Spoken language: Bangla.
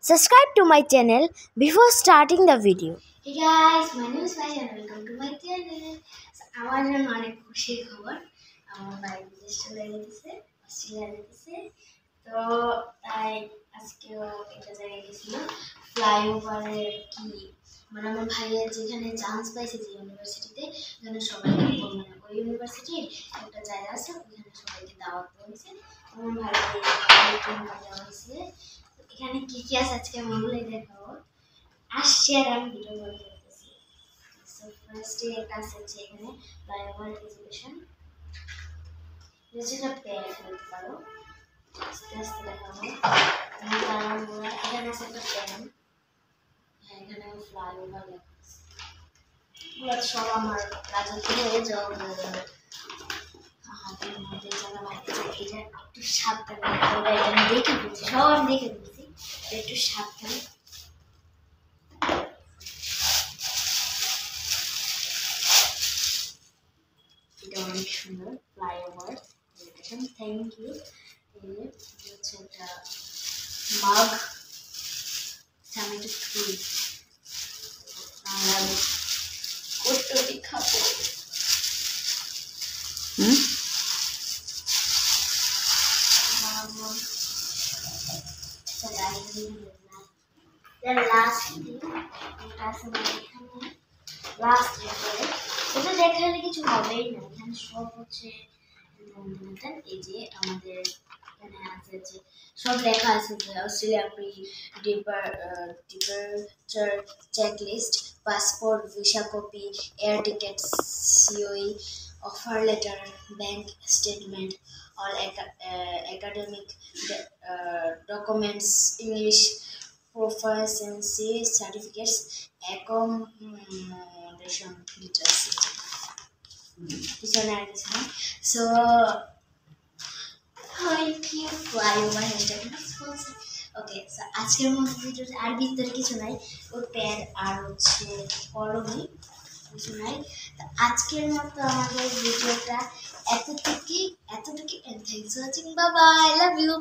Subscribe to my channel before starting the video. Hey guys, my name is Vaishya and welcome to my channel. So, আমার জন্য অনেক খুশির খবর। আমার ভাই বিদেশ চলে গেছে, অস্ট্রেলিয়া গেছে। তো তাই আজকেও একটা জায়গায় গেছিল ফ্লাইওভারের কি মানে আমার ভাইয়ের যেখানে চান্স পাইছে যে ইউনিভার্সিটিতে ওখানে সবাইকে মানে ওই ইউনিভার্সিটির একটা জায়গা আছে ওখানে সবাইকে দাওয়াত দিয়েছে। আমার ভাইকে দেওয়া হয়েছে। এখানে কি কি আছে আজকে আমি বলে দেখাবো। আসছে আর আমি ভিডিও করে ফেলতেছি। সো ফার্স্টে একটা আছে এখানে ফ্লাইওভার এক্সিবিশন যেটা পেয়ে ফেলতে পারো আস্তে আস্তে দেখাবো। এখানে আছে একটা প্যান, হ্যাঁ এখানে আমি ফ্লাইওভার লেখা এগুলো সব আমার রাজত্ব হয়ে যাওয়া হাতের মধ্যে যারা ভাবছে এটা একটু সাবধানে এটা আমি দেখে দিচ্ছি, সব আমি দেখে দিচ্ছি একটু সাবধানে। এটা অনেক সুন্দর ফ্লাইওভার এডুকেশন, থ্যাংক ইউ। হচ্ছে একটা মাগ, আমি একটু খুলি আমি কোটটি খাবো। এটা দেখালে কিছু হবেই না, এখানে সব হচ্ছে এই যে আমাদের এখানে আছে যে সব লেখা আছে যে Australia pre departure checklist, passport, visa copy, air ticket, COE, offer letter, bank statement, all academic documents, English proficiency certificates, accommodation details. পিছনে আর কিছু না। সো ফ্লাইওভার ওকে, আজকের মতো ভিডিওতে আর ভিতরে কিছু নাই, ওর প্যাড আর হচ্ছে কলমই কিছু নাই। তো আজকের মতো আমাদের ভিডিওটা এতটুকুই। Thanks for watching, bye bye, love you.